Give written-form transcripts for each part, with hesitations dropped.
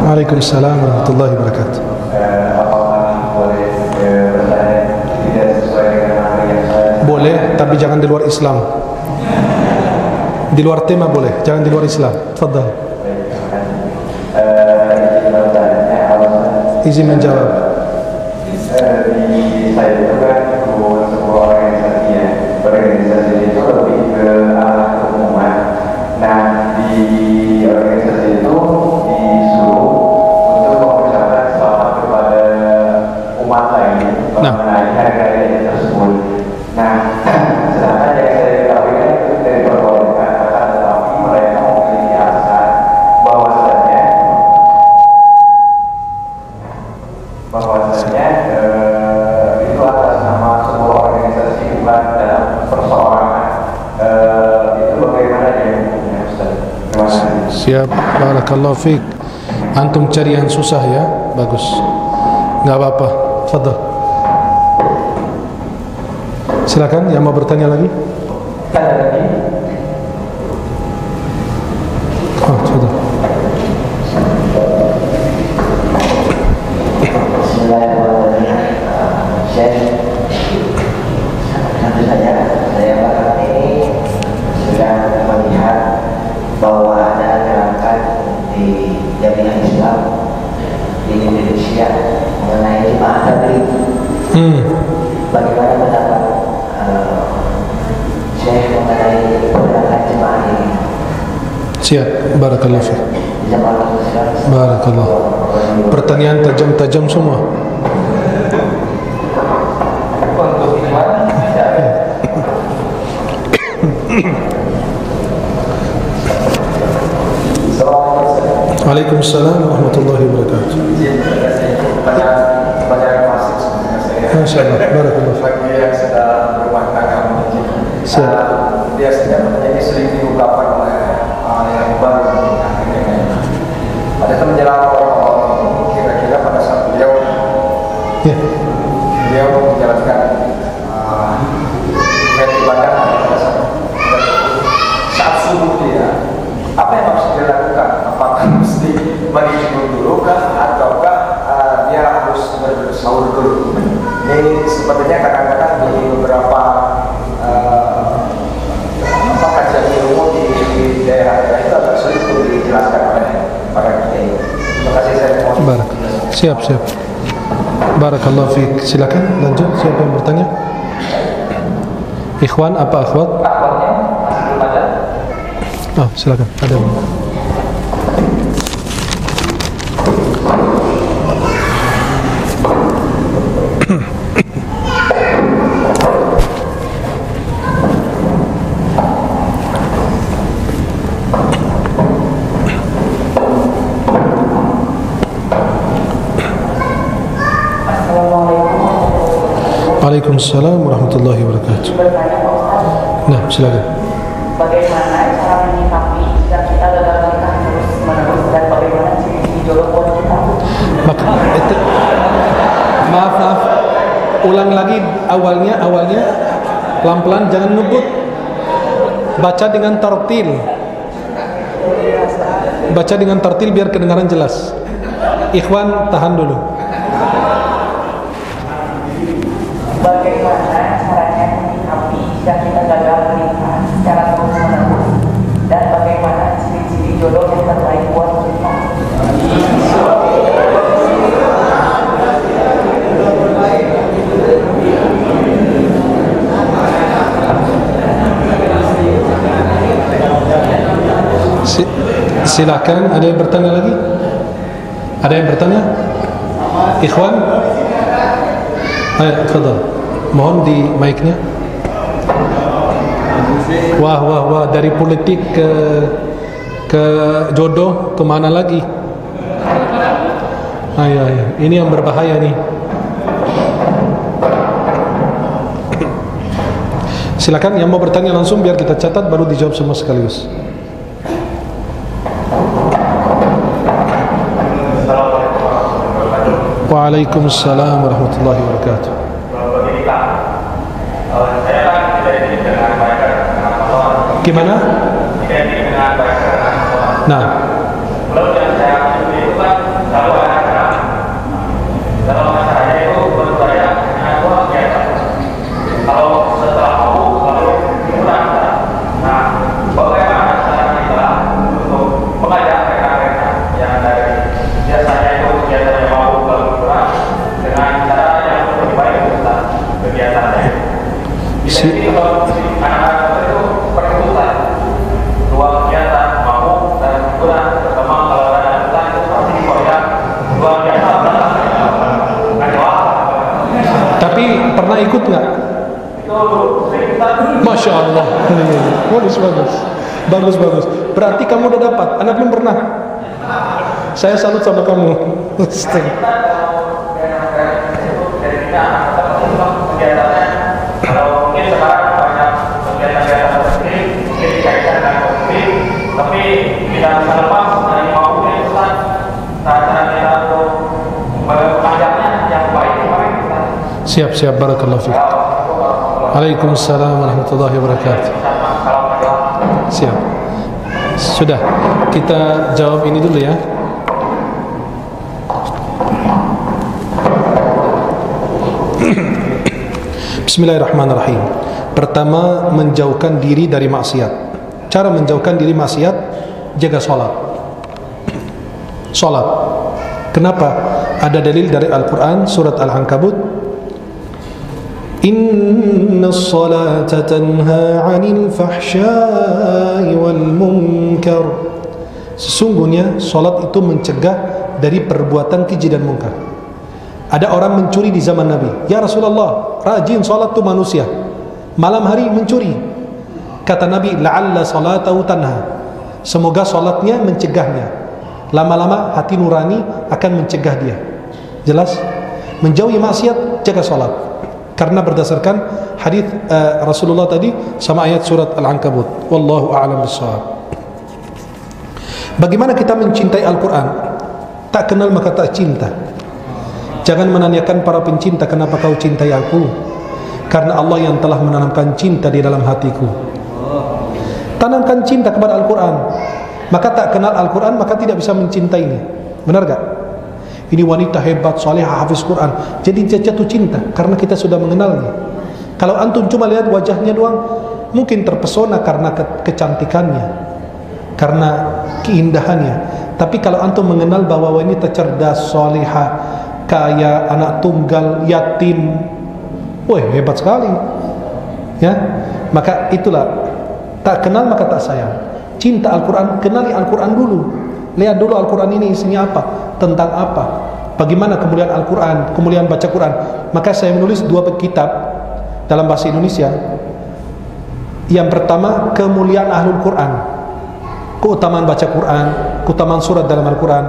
Waalaikumsalam warahmatullahi wabarakatuh. Apakah boleh bertanya tidak sesuai dengan apa yang saya? Boleh, tapi jangan di luar Islam. Di luar tema boleh, jangan di luar Islam. Tafadhal. Izin menjawab. Di saya itu kan sebuah organisasi ya. Organisasi itu lebih ke arah keumuman. Nah, di organisasi itu disuruh untuk mengucapkan selamat kepada umat lain mengenai hari-hari tersebut. Nah, sedangkan yang saya ketahui kan itu dari perbolehkan, akan tetapi mereka memiliki alasan bahwasanya itu atas nama sebuah organisasi bukan dalam perseorangan. Itu bagaimana ya hukumnya, Ustaz? Terima kasih. Siap, barakallahu fiik. Antum cari yang susah ya, bagus. Enggak apa-apa. Tafadhal. Silakan yang mau bertanya lagi. Ada lagi? Tafadhal. Bismillahirrahmanirrahim. Syekh, tentu saja saya belakangan ini sudah melihat bahwa ada gerakan di Jamiah Islam di Indonesia mengenai jemaah tabligh. Bagaimana pendapat Syekh mengenai gerakan jemaah ini? Siap, barakallahu fiik. Jazakallahu Barakallah. Pertanyaan tajam-tajam semua. Untuk iman, Waalaikumsalam warahmatullahi wabarakatuh. Pertanyaan klasik sebenarnya saya. Masya Allah, barakallah. Bagi yang sedang berumah tangga mungkin. Siap. Biasanya pertanyaan ini sering diungkapkan oleh yang baru menikah. Pada saat menjelang Ramadan, kira-kira pada saat beliau menjalankan ibadah saat subuh dia, apa yang harus dia lakukan? Apakah mesti mandi dulu kah, ataukah dia harus bersahur dulu? Ini sepertinya kadang-kadang di beberapa kajian ilmu di daerah-daerah itu agak sulit untuk dijelaskan oleh para kiai. Terima kasih, saya mohon. Barak. Siap. Barakallahu fiik. Silakan lanjut, siapa yang bertanya? Ikhwan apa akhwat? Akhwatnya belum ada. Oh, silakan. Ada. Waalaikumsalam warahmatullahi wabarakatuh. Bertanya Pak Ustaz, Nah, silakan. bagaimana cara menyikapi jika kita gagal menikah terus menerus dan bagaimana ciri-ciri jodoh buat kita? Maka itu, maaf. Ulang lagi awalnya pelan-pelan, jangan ngebut. Baca dengan tartil. Baca dengan tartil biar kedengaran jelas. Ikhwan tahan dulu. Bagaimana caranya menyikapi jika kita gagal menikah secara terus menerus dan bagaimana ciri-ciri jodoh yang terbaik buat kita? Silakan, ada yang bertanya lagi? Ada yang bertanya? Ikhwan? Ayo, tafadhal. Mohon di mic-nya. Wah, dari politik ke jodoh kemana lagi? Ayo. Ini yang berbahaya nih. Silakan yang mau bertanya langsung biar kita catat baru dijawab semua sekaligus. Waalaikumsalam warahmatullahi wabarakatuh. Begini Pak, saya kan tidak ini dengan baik dengan Allah. Gimana? Tidak ini dengan baik dengan Allah. Nah, Kalau yang saya ambil itu kan Allah. Bagus. Berarti kamu udah dapat. Anak belum pernah. Saya salut sama kamu. Kalau mungkin sekarang banyak kegiatan-kegiatan seperti mungkin dikaitkan dengan konflik, tapi kita bisa lepas dari maunya Ustaz. Cara kita untuk mengajarnya yang baik kemarin Ustaz. Siap, barakallahu fiik. Waalaikumsalam warahmatullahi wabarakatuh. Siap. Sudah, kita jawab ini dulu ya. Bismillahirrahmanirrahim. Pertama, menjauhkan diri dari maksiat. Cara menjauhkan diri maksiat, jaga sholat. Sholat. Kenapa? Ada dalil dari Al-Quran, surat Al-Ankabut. Inna as-salata tanha 'anil fahsya'i wal munkar. Sesungguhnya sholat itu mencegah dari perbuatan keji dan munkar. Ada orang mencuri di zaman Nabi. Ya Rasulullah, rajin sholat tu manusia, malam hari mencuri. Kata Nabi, la'alla salatahu tanha. Semoga sholatnya mencegahnya. Lama-lama hati nurani akan mencegah dia. Jelas? Menjauhi maksiat, jaga sholat. Karena berdasarkan hadis Rasulullah tadi sama ayat surat Al-Ankabut. Wallahu a'lam bishawab. Bagaimana kita mencintai Al-Quran? Tak kenal maka tak cinta. Jangan menanyakan para pencinta, kenapa kau cintai aku? Karena Allah yang telah menanamkan cinta di dalam hatiku. Tanamkan cinta kepada Al-Quran. Maka tak kenal Al-Quran, maka tidak bisa mencintainya. Benar gak? Ini wanita hebat, salihah, hafiz Quran. Jadi dia jatuh cinta karena kita sudah mengenalnya. Kalau antum cuma lihat wajahnya doang, mungkin terpesona karena kecantikannya, karena keindahannya. Tapi kalau antum mengenal bahwa wanita cerdas, salihah, kaya, anak tunggal, yatim, wah hebat sekali, ya. Maka itulah, tak kenal maka tak sayang. Cinta Al-Quran, kenali Al-Quran dulu. Lihat dulu Al-Quran ini isinya apa, tentang apa, bagaimana kemuliaan Al-Quran, kemuliaan baca Quran. Maka saya menulis 2 kitab dalam bahasa Indonesia. Yang pertama, kemuliaan Ahlul Quran, keutamaan baca Quran, keutamaan surat dalam Al-Quran.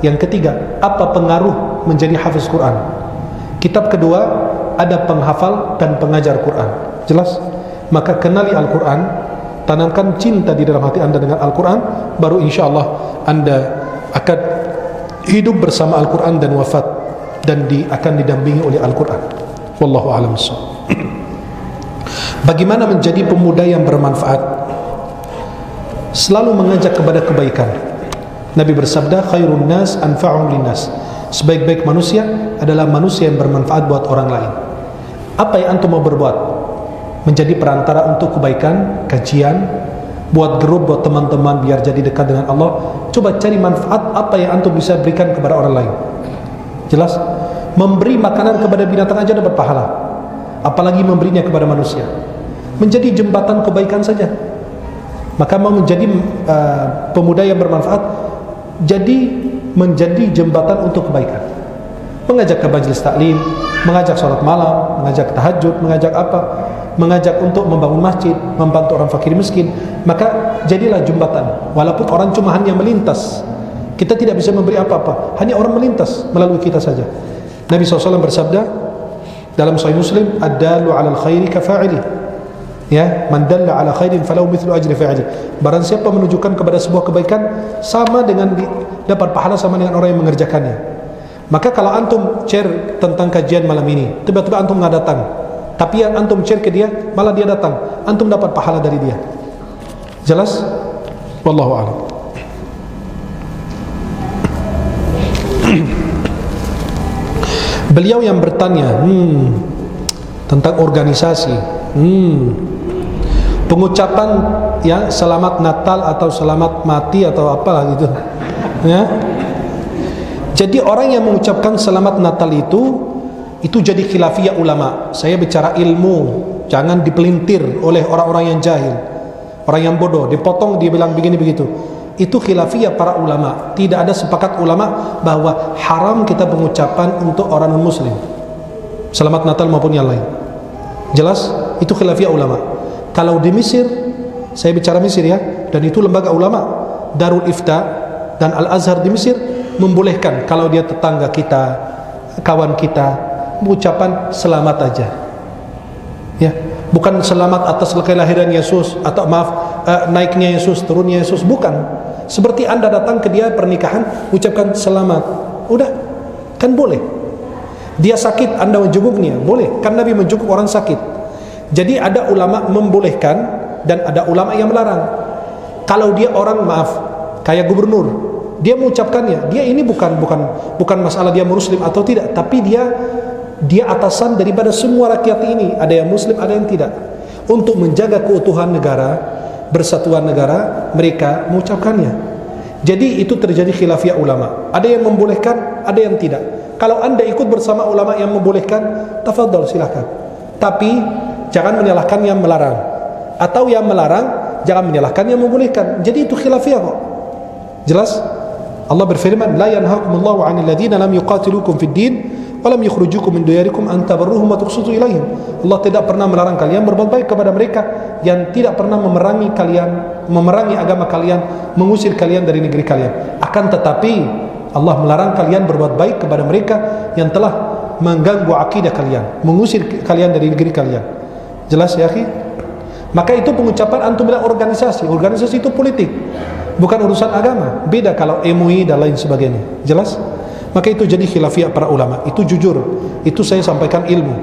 Yang ketiga, apa pengaruh menjadi hafiz Quran. Kitab kedua, ada penghafal dan pengajar Quran. Jelas? Maka kenali Al-Quran, tanamkan cinta di dalam hati anda dengan Al-Quran, baru insya Allah anda akan hidup bersama Al-Quran dan wafat dan akan didampingi oleh Al-Quran. Wallahu a'lam bishawab. Bagaimana menjadi pemuda yang bermanfaat? Selalu mengajak kepada kebaikan. Nabi bersabda, khairun nas anfa'uhum linnas. Sebaik-baik manusia adalah manusia yang bermanfaat buat orang lain. Apa yang antum mau berbuat? Menjadi perantara untuk kebaikan, kajian, buat grup, buat teman-teman biar jadi dekat dengan Allah. Coba cari manfaat apa yang antum bisa berikan kepada orang lain. Jelas? Memberi makanan kepada binatang aja dapat pahala, apalagi memberinya kepada manusia. Menjadi jembatan kebaikan saja. Maka mau menjadi pemuda yang bermanfaat, jadi menjadi jembatan untuk kebaikan. Mengajak ke majelis taklim, mengajak sholat malam, mengajak tahajud, mengajak apa, mengajak untuk membangun masjid, membantu orang fakir miskin. Maka jadilah jembatan. Walaupun orang cuma hanya melintas, kita tidak bisa memberi apa-apa, hanya orang melintas melalui kita saja. Nabi SAW bersabda dalam Sahih Muslim, ad-dalu 'alal khairi kafa'ili. Ya, man dalla 'ala khairin falahu mithlu ajri fa'ili. Barang siapa menunjukkan kepada sebuah kebaikan, sama dengan dapat pahala sama dengan orang yang mengerjakannya. Maka kalau antum share tentang kajian malam ini, tiba-tiba antum nggak datang, tapi yang antum share ke dia, malah dia datang, antum dapat pahala dari dia. Jelas? Wallahu a'lam. Beliau yang bertanya tentang organisasi, pengucapan ya selamat Natal atau selamat mati atau apalah gitu, ya. Jadi orang yang mengucapkan selamat Natal itu jadi khilafiyah ulama. Saya bicara ilmu, jangan dipelintir oleh orang-orang yang jahil, orang yang bodoh, dipotong dia bilang begini begitu. Itu khilafiyah para ulama. Tidak ada sepakat ulama bahwa haram kita pengucapan untuk orang non muslim, selamat Natal maupun yang lain. Jelas? Itu khilafiyah ulama. Kalau di Mesir, saya bicara Mesir ya, dan itu lembaga ulama, Darul Ifta dan Al-Azhar di Mesir membolehkan kalau dia tetangga kita, kawan kita, mengucapkan selamat aja. Ya, bukan selamat atas kelahiran Yesus atau naiknya Yesus, turunnya Yesus, bukan. Seperti Anda datang ke dia pernikahan, ucapkan selamat. Udah, kan boleh. Dia sakit, Anda menjenguknya, boleh. Kan Nabi menjenguk orang sakit. Jadi ada ulama membolehkan dan ada ulama yang melarang. Kalau dia orang kayak gubernur, dia mengucapkannya, dia ini bukan masalah dia muslim atau tidak, tapi dia atasan daripada semua rakyat ini. Ada yang muslim, ada yang tidak. Untuk menjaga keutuhan negara, persatuan negara, mereka mengucapkannya. Jadi itu terjadi khilafiyah ulama. Ada yang membolehkan, ada yang tidak. Kalau Anda ikut bersama ulama yang membolehkan, tafadhal, silakan. Tapi jangan menyalahkan yang melarang, atau yang melarang jangan menyalahkan yang membolehkan. Jadi itu khilafiyah kok. Jelas? Allah berfirman, la yanhaakumullahu 'anil ladzina lam yuqatilukum fid din wa lam yukhrijukum min diyarikum an tabarruhum wa tuqsitu ilaihim. Allah tidak pernah melarang kalian berbuat baik kepada mereka yang tidak pernah memerangi agama kalian, mengusir kalian dari negeri kalian. Akan tetapi Allah melarang kalian berbuat baik kepada mereka yang telah mengganggu akidah kalian, mengusir kalian dari negeri kalian. Jelas ya, akhi? Maka itu pengucapan antum bilang organisasi. Organisasi itu politik, bukan urusan agama. Beda kalau MUI dan lain sebagainya. Jelas? Maka itu jadi khilafiyah para ulama. Itu jujur, itu saya sampaikan ilmu.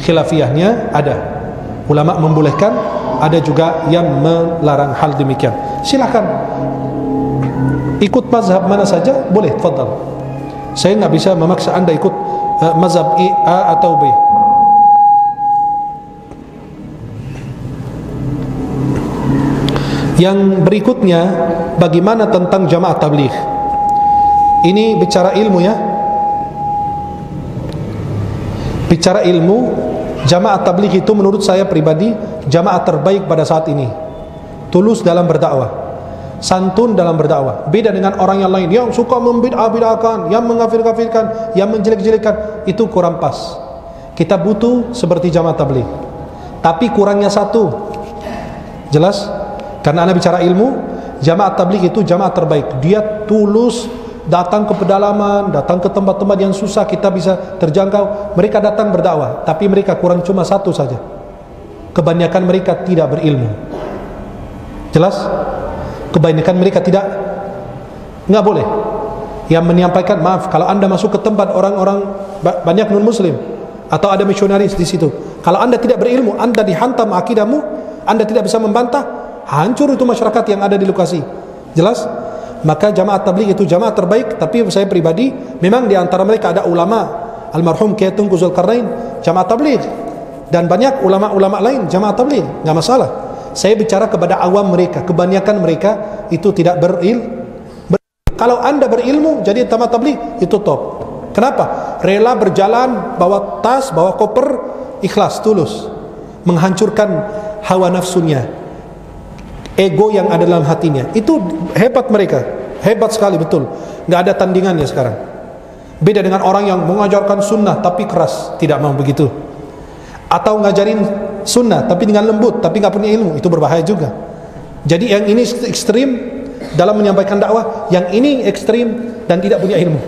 Khilafiyahnya ada. Ulama membolehkan, ada juga yang melarang hal demikian. Silakan ikut mazhab mana saja, boleh, tafadhal. Saya nggak bisa memaksa Anda ikut mazhab A atau B. Yang berikutnya, bagaimana tentang jamaah tabligh? Ini bicara ilmu ya. Bicara ilmu, jamaah tabligh itu menurut saya pribadi jamaah terbaik pada saat ini. Tulus dalam berdakwah, santun dalam berdakwah. Beda dengan orang yang lain yang suka membid'ah-bid'ahkan, yang mengkafir-kafirkan, yang menjelek-jelekkan. Itu kurang pas. Kita butuh seperti jamaah tabligh, tapi kurangnya satu. Jelas? Karena Anda bicara ilmu, jamaah tabligh itu jamaah terbaik. Dia tulus, datang ke pedalaman, datang ke tempat-tempat yang susah kita bisa terjangkau. Mereka datang berdakwah, tapi mereka kurang cuma satu saja. Kebanyakan mereka tidak berilmu. Jelas? Kebanyakan mereka nggak boleh. Yang menyampaikan, maaf, kalau Anda masuk ke tempat orang-orang banyak non-muslim atau ada misionaris di situ, kalau Anda tidak berilmu, Anda dihantam akidahmu, Anda tidak bisa membantah, hancur itu masyarakat yang ada di lokasi. Jelas? Maka jamaah tabligh itu jamaah terbaik. Tapi saya pribadi, memang di antara mereka ada ulama, almarhum Kiai Tengku Zulkarnain, jamaah tabligh, dan banyak ulama-ulama lain jamaah tabligh, nggak masalah. Saya bicara kepada awam mereka. Kebanyakan mereka itu tidak berilmu. Kalau Anda berilmu jadi jamaah tabligh, itu top. Kenapa? Rela berjalan, bawa tas, bawa koper, ikhlas, tulus, menghancurkan hawa nafsunya, ego yang ada dalam hatinya. Itu hebat mereka, hebat sekali, betul. Nggak ada tandingannya sekarang. Beda dengan orang yang mengajarkan sunnah tapi keras, tidak mau begitu. Atau ngajarin sunnah tapi dengan lembut, tapi nggak punya ilmu, itu berbahaya juga. Jadi yang ini ekstrim dalam menyampaikan dakwah, yang ini ekstrim dan tidak punya ilmu.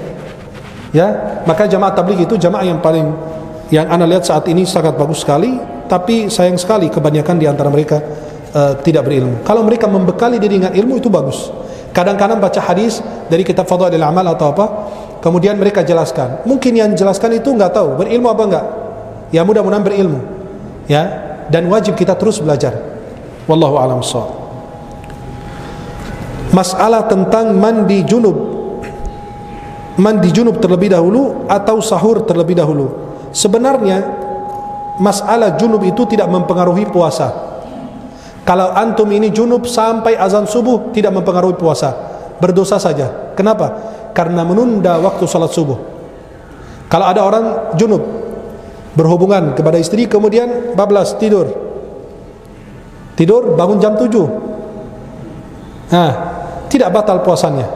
Ya, maka jamaah tabligh itu jamaah yang Anda lihat saat ini sangat bagus sekali. Tapi sayang sekali kebanyakan di antara mereka tidak berilmu. Kalau mereka membekali diri dengan ilmu, itu bagus. Kadang-kadang baca hadis dari kitab Fadhailul Amal atau apa, kemudian mereka jelaskan. Mungkin yang jelaskan itu nggak tahu berilmu apa enggak. Ya, mudah-mudahan berilmu. Ya, dan wajib kita terus belajar. Wallahu a'lam bishawab. Masalah tentang mandi junub terlebih dahulu atau sahur terlebih dahulu. Sebenarnya masalah junub itu tidak mempengaruhi puasa. Kalau antum ini junub sampai azan subuh, tidak mempengaruhi puasa, berdosa saja. Kenapa? Karena menunda waktu salat subuh. Kalau ada orang junub berhubungan kepada istri, kemudian bablas tidur bangun jam 7, nah, tidak batal puasanya,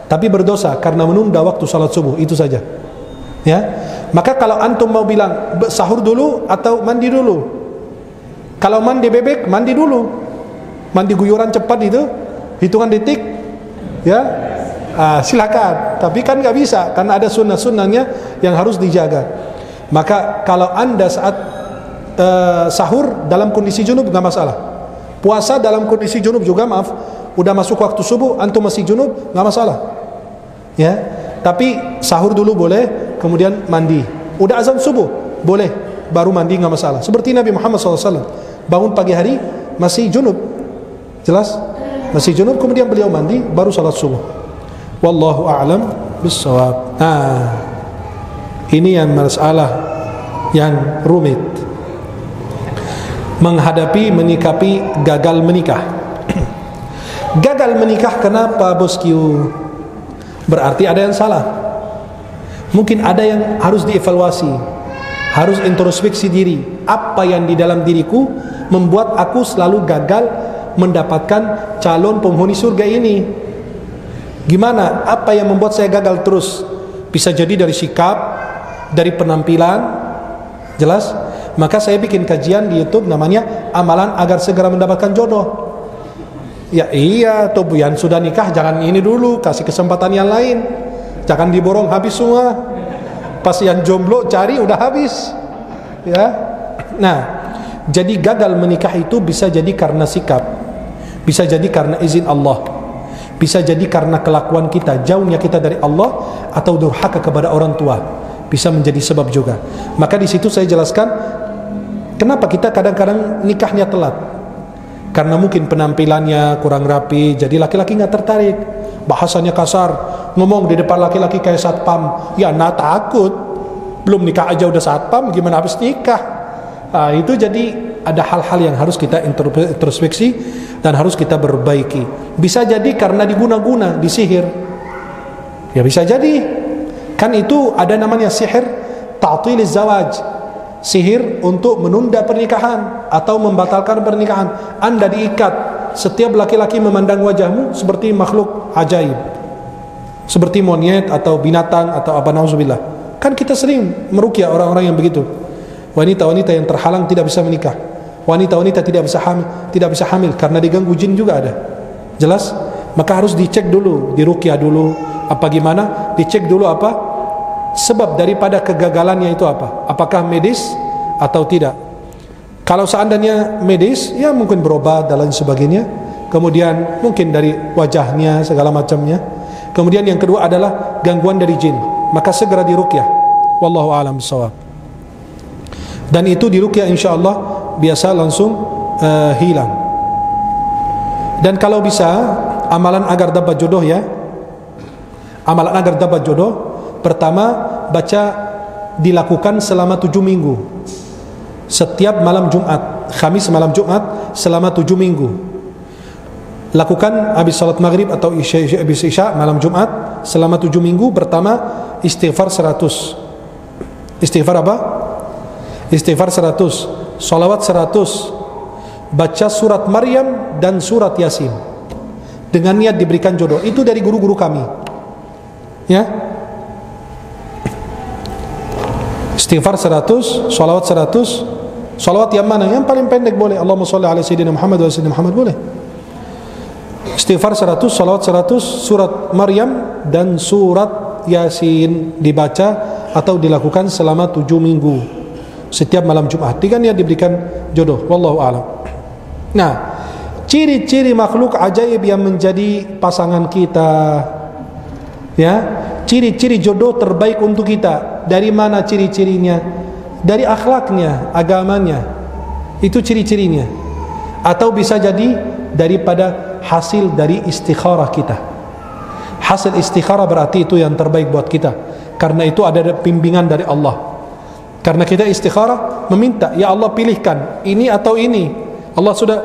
tapi berdosa karena menunda waktu salat subuh. Itu saja. Ya, maka kalau antum mau bilang sahur dulu atau mandi dulu, Kalau mandi bebek, mandi dulu. Mandi guyuran cepat itu, hitungan detik, ya, silakan. Tapi kan nggak bisa, karena ada sunnah-sunnahnya yang harus dijaga. Maka kalau anda saat sahur dalam kondisi junub nggak masalah. Puasa dalam kondisi junub juga, maaf, udah masuk waktu subuh, antum masih junub, nggak masalah. Ya, tapi sahur dulu boleh, kemudian mandi. Udah azan subuh, boleh, baru mandi, nggak masalah. Seperti Nabi Muhammad SAW, bangun pagi hari masih junub, jelas, masih junub, kemudian beliau mandi, baru salat subuh. Wallahu a'lam bissawab. Nah, ini yang masalah yang rumit, menghadapi, menyikapi gagal menikah. Gagal menikah kenapa, bosku? Berarti ada yang salah. Mungkin ada yang harus dievaluasi, harus introspeksi diri. Apa yang di dalam diriku membuat aku selalu gagal mendapatkan calon penghuni surga ini? Gimana? Apa yang membuat saya gagal terus? Bisa jadi dari sikap, dari penampilan, jelas. Maka saya bikin kajian di YouTube namanya Amalan Agar Segera Mendapatkan Jodoh. Ya iya, tuh yang sudah nikah jangan ini dulu, kasih kesempatan yang lain. Jangan diborong habis semua. Pas yang jomblo cari udah habis. Ya. Nah, jadi gagal menikah itu bisa jadi karena sikap, bisa jadi karena izin Allah, bisa jadi karena kelakuan kita, jauhnya kita dari Allah, atau durhaka kepada orang tua, bisa menjadi sebab juga. Maka di situ saya jelaskan kenapa kita kadang-kadang nikahnya telat. Karena mungkin penampilannya kurang rapi, jadi laki-laki nggak tertarik. Bahasanya kasar, ngomong di depan laki-laki kayak satpam. Ya, nah takut, belum nikah aja udah satpam, gimana habis nikah? Nah, itu jadi ada hal-hal yang harus kita introspeksi dan harus kita perbaiki. Bisa jadi karena diguna-guna, disihir. Ya bisa jadi. Kan itu ada namanya sihir ta'tiliz zawaj. Sihir untuk menunda pernikahan atau membatalkan pernikahan. Anda diikat, setiap laki-laki memandang wajahmu seperti makhluk ajaib, seperti monyet atau binatang atau apa, nauzubillah. Kan kita sering meruqyah orang-orang yang begitu. Wanita-wanita yang terhalang tidak bisa menikah, wanita-wanita tidak bisa hamil karena diganggu jin juga ada. Jelas? Maka harus dicek dulu, diruqyah dulu, apa gimana? Dicek dulu apa sebab daripada kegagalannya itu apa? Apakah medis atau tidak? Kalau seandainya medis, ya mungkin berobat dan lain sebagainya. Kemudian mungkin dari wajahnya segala macamnya. Kemudian yang kedua adalah gangguan dari jin. Maka segera diruqyah. Wallahu a'lam bishawab. Dan itu diruqyah insyaallah biasa langsung hilang. Dan kalau bisa amalan agar dapat jodoh, ya. Amalan agar dapat jodoh, pertama, baca dilakukan selama 7 minggu. Setiap malam Jumat, Khamis malam Jumat selama 7 minggu. Lakukan habis salat maghrib atau habis isya malam Jumat selama 7 minggu. Pertama, istighfar 100. Istighfar apa? Istighfar 100. Salawat 100. Baca surat Maryam dan surat Yasin. Dengan niat diberikan jodoh. Itu dari guru-guru kami. Ya. Istighfar 100, salawat 100. Salawat yang mana? Yang paling pendek boleh. Allahumma sholli ala sayyidina Muhammad wa sayyidina Muhammad boleh. Istighfar 100, salawat 100, surat Maryam dan surat Yasin dibaca atau dilakukan selama 7 minggu setiap malam Jumat. Tiga niat diberikan jodoh. Wallahu a'lam. Nah, ciri-ciri makhluk ajaib yang menjadi pasangan kita, ya, ciri-ciri jodoh terbaik untuk kita. Dari mana ciri-cirinya? Dari akhlaknya, agamanya. Itu ciri-cirinya. Atau bisa jadi daripada hasil dari istikharah kita. Hasil istikharah berarti itu yang terbaik buat kita. Karena itu ada bimbingan dari Allah. Karena kita istikharah meminta, ya Allah pilihkan ini atau ini. Allah sudah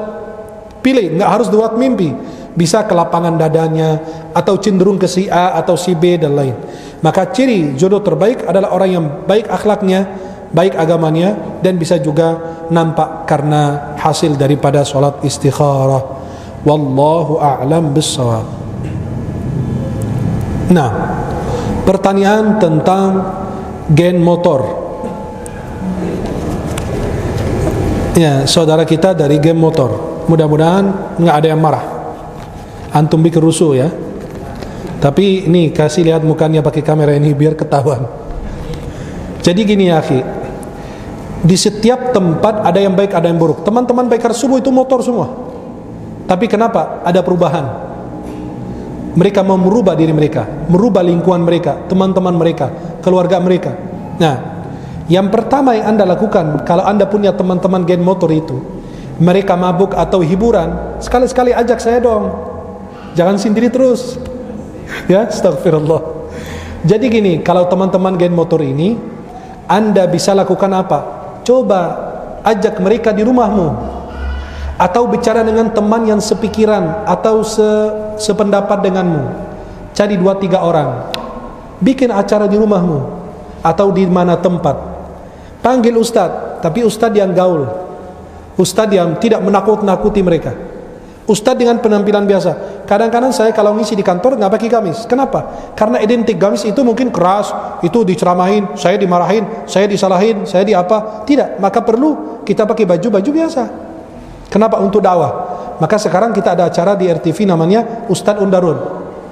pilih, nggak harus buat mimpi. Bisa ke lapangan dadanya, atau cenderung ke si A atau si B dan lain. Maka ciri jodoh terbaik adalah orang yang baik akhlaknya, baik agamanya, dan bisa juga nampak karena hasil daripada solat istikharah. Wallahu a'lam bissawab. Nah, pertanyaan tentang gen motor. Ya, saudara kita dari game motor. Mudah-mudahan nggak ada yang marah. Antum bikin rusuh ya. Tapi ini kasih lihat mukanya pakai kamera ini biar ketahuan. Jadi gini ya akhi, di setiap tempat ada yang baik ada yang buruk. Teman-teman biker subuh itu motor semua. Tapi kenapa? Ada perubahan. Mereka mau merubah diri mereka, merubah lingkungan mereka, teman-teman mereka, keluarga mereka. Nah, yang pertama yang Anda lakukan kalau Anda punya teman-teman geng motor itu, mereka mabuk atau hiburan, sekali-sekali ajak saya dong. Jangan sendiri terus. Ya, astagfirullah. Jadi gini, kalau teman-teman geng motor ini, Anda bisa lakukan apa? Coba ajak mereka di rumahmu, atau bicara dengan teman yang sepikiran atau sependapat denganmu. Cari 2-3 orang, bikin acara di rumahmu atau di mana tempat. Panggil ustadz, tapi ustadz yang gaul, ustadz yang tidak menakut-nakuti mereka, ustadz dengan penampilan biasa. Kadang-kadang saya kalau ngisi di kantor nggak pakai gamis. Kenapa? Karena identik gamis itu mungkin keras, itu diceramahin, saya dimarahin, saya disalahin, saya diapa. Tidak, maka perlu kita pakai baju-baju biasa. Kenapa? Untuk dakwah. Maka sekarang kita ada acara di RTV namanya Ustadz Undarun.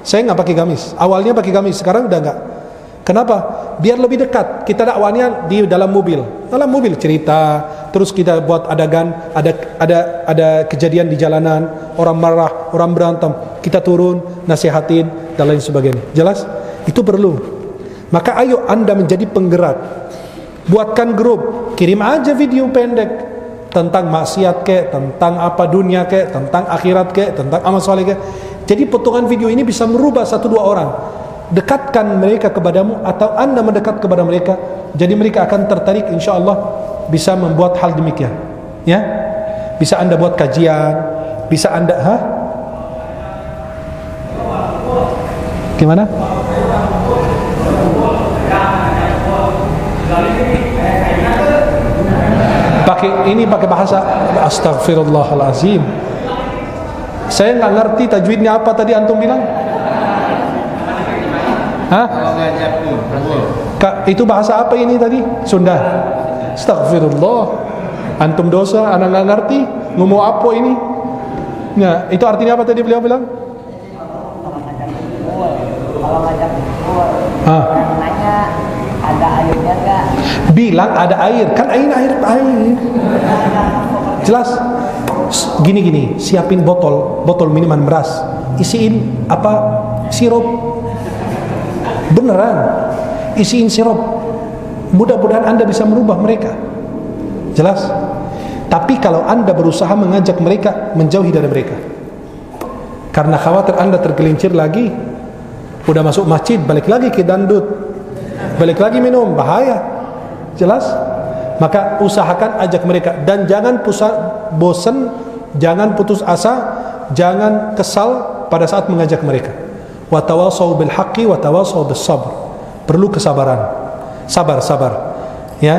Saya nggak pakai gamis. Awalnya pakai gamis, sekarang udah nggak. Kenapa? Biar lebih dekat. Kita dakwahnya di dalam mobil. Dalam mobil cerita, terus kita buat adegan, ada kejadian di jalanan, orang marah, orang berantem, kita turun, nasihatin dan lain sebagainya. Jelas? Itu perlu. Maka ayo Anda menjadi penggerak. Buatkan grup, kirim aja video pendek tentang maksiat kek, tentang apa dunia kek, tentang akhirat kek, tentang amal saleh kek. Jadi potongan video ini bisa merubah 1-2 orang. Dekatkan mereka kepadamu atau Anda mendekat kepada mereka. Jadi mereka akan tertarik, insyaallah bisa membuat hal demikian. Ya, bisa Anda buat kajian, bisa Anda, gimana? Pakai bahasa astagfirullahalazim. Saya nggak ngerti tajwidnya apa tadi antum bilang? Kak, itu bahasa apa ini tadi? Sunda. Astagfirullah. Antum dosa, anak nggak ngerti ngomong apa ini. Nah, itu artinya apa tadi beliau bilang? Kalau ngajak kumpul, orang nanya ada airnya nggak? Bilang ada air, kan air. Jelas. Gini, siapin botol minuman beras, isiin apa? Sirup. Beneran, isiin sirup. Mudah-mudahan Anda bisa merubah mereka. Jelas. Tapi kalau Anda berusaha mengajak mereka, menjauhi dari mereka, karena khawatir Anda tergelincir lagi, udah masuk masjid, balik lagi ke dandut, balik lagi minum, bahaya. Jelas. Maka usahakan ajak mereka, dan jangan bosan, jangan putus asa, jangan kesal pada saat mengajak mereka. Wa tawassaw bil haqqi wa tawassaw bis sabr. Perlu kesabaran. Sabar. Ya,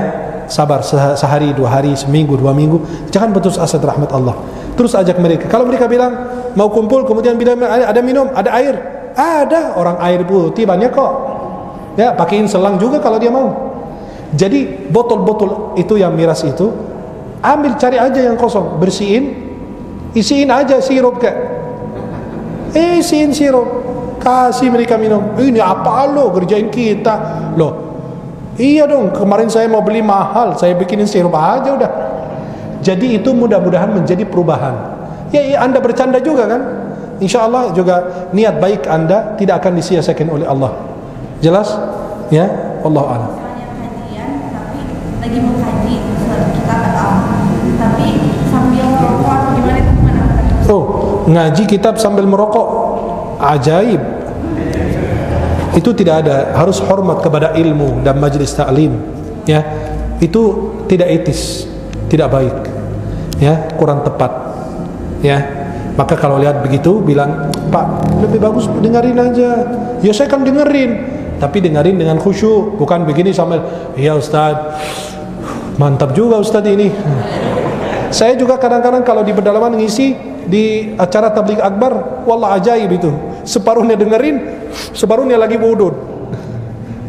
sabar sehari, 2 hari, seminggu, 2 minggu. Jangan putus asa dari rahmat Allah. Terus ajak mereka. Kalau mereka bilang mau kumpul, kemudian bilang ada minum, ada air. Ada orang air putih banyak kok. Ya, pakein selang juga kalau dia mau. Jadi botol-botol itu yang miras itu, ambil, cari aja yang kosong, bersihin, isiin aja sirup kek. Isiin sirup, kasih mereka minum. Ini apa lo kerjain kita? Loh, iya dong, kemarin saya mau beli mahal, saya bikinin sirup aja udah. Jadi itu mudah-mudahan menjadi perubahan. Ya, Anda bercanda juga kan? Insya Allah juga niat baik Anda tidak akan disia-siakan oleh Allah. Jelas? Ya, wallahu a'lam. Lagi mau kaji suatu kitab atau tapi sambil merokok atau gimana itu gimana? Oh, ngaji kitab sambil merokok, ajaib. Itu tidak ada. Harus hormat kepada ilmu dan majelis ta'lim. Ya, itu tidak etis, tidak baik. Ya, kurang tepat. Ya, maka kalau lihat begitu bilang, Pak, lebih bagus dengerin aja. Ya saya kan dengerin, tapi dengerin dengan khusyuk, bukan begini sambil, iya Ustaz, mantap juga Ustaz ini. Saya juga kadang-kadang kalau di pedalaman ngisi di acara tabligh akbar, wallah ajaib itu. Separuhnya dengerin, separuhnya lagi wudud.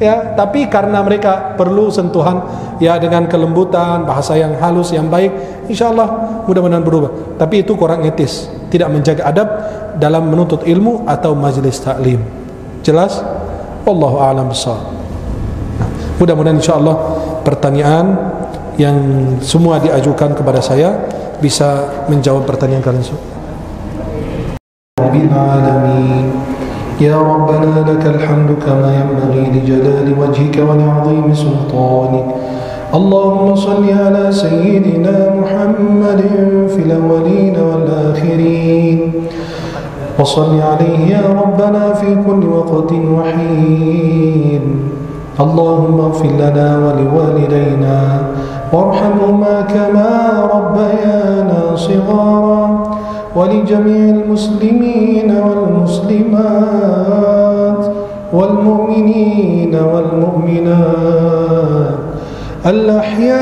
Ya, tapi karena mereka perlu sentuhan ya dengan kelembutan, bahasa yang halus, yang baik, insyaallah mudah-mudahan berubah. Tapi itu kurang etis, tidak menjaga adab dalam menuntut ilmu atau majelis taklim. Jelas? Wallahu a'lam bishawab. Mudah-mudahan insyaallah pertanyaan yang semua diajukan kepada saya bisa menjawab pertanyaan kalian semua. Rabbil alamin. Ya Rabbana lakal hamdu kama yanbaghi li jalali wajhika wa li'azimi sultanik. Allahumma salli ala sayyidina Muhammadin fil awwalin wal akhirin. Wa salli alayhi ya Rabbana fi kulli waqtin wa hin. Allahumma ighfir lana wa liwalidayna warhamhuma kama rabbayana shighara. ولجميع المسلمين والمسلمات والمؤمنين والمؤمنات الأحياء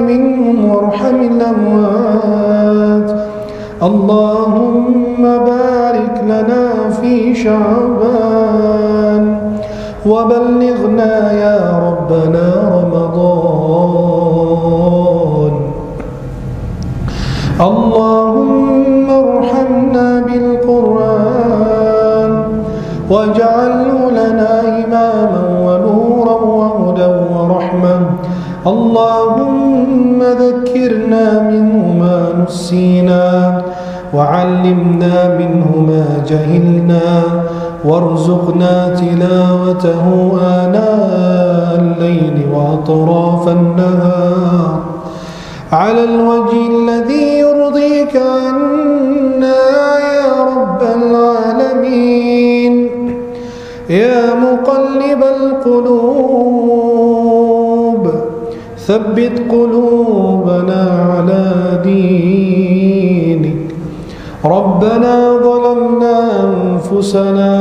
منهم وارحم الأموات. اللهم بارك لنا في شعبان وبلغنا يا ربنا رمضان. اللهم ارحمنا بالقرآن واجعله لنا إماما ونورا وهدى ورحمة. اللهم ذكرنا منه ما نسينا وعلمنا منه ما جهلنا وارزقنا تلاوته آناء الليل وأطراف النهار على الوجه الذي يرضيك عنا يا رب العالمين. يا مقلب القلوب ثبت قلوبنا على دينك. ربنا ظلمنا أنفسنا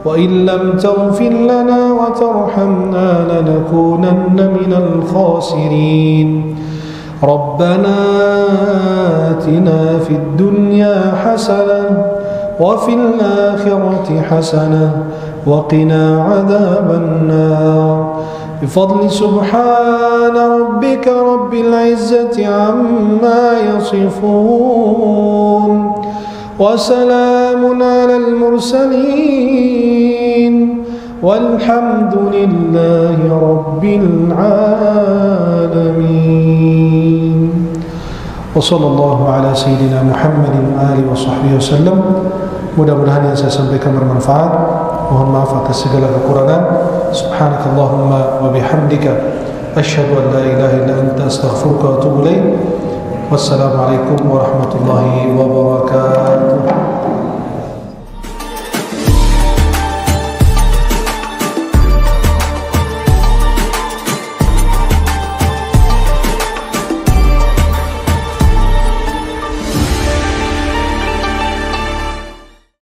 وإن لم تغفر لنا وترحمنا لنكونن من الخاسرين. ربنا آتنا في الدنيا حسنة وفي الآخرة حسنة وقنا عذاب النار. بفضل سبحان ربك رب العزة عما يصفون وسلام على المرسلين والحمد لله رب العالمين. وصلى الله على سيدنا محمد وآله وصحبه وسلم. Mudah-mudahan yang saya sampaikan bermanfaat. Mohon maaf atas segala kekurangan. Subhanakallahumma wa bihamdika asyhadu an la ilaha illa anta astaghfiruka wa atubu ilaik. Wassalamualaikum warahmatullahi wabarakatuh.